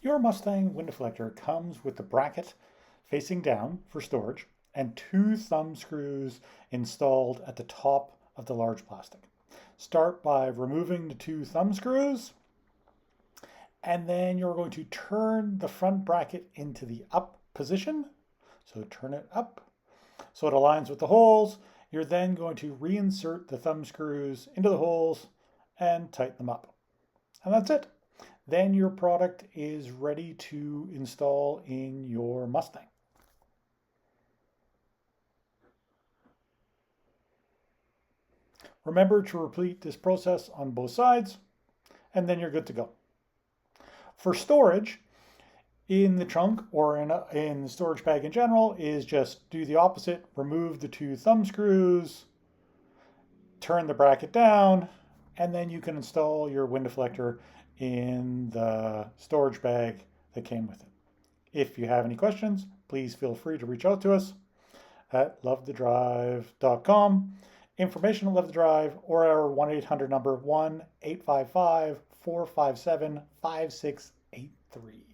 Your Mustang wind deflector comes with the bracket facing down for storage and two thumb screws installed at the top of the large plastic. Start by removing the two thumb screws, and then you're going to turn the front bracket into the up position. So turn it up so it aligns with the holes. You're then going to reinsert the thumb screws into the holes and tighten them up. And that's it. Then your product is ready to install in your Mustang. Remember to repeat this process on both sides, and then you're good to go. For storage, in the trunk or in the storage bag in general, is just do the opposite. Remove the two thumb screws, turn the bracket down, and then you can install your wind deflector in the storage bag that came with it. If you have any questions, please feel free to reach out to us at lovethedrive.com. Information at Love the Drive or our 1-800 number 1-855-457-5683.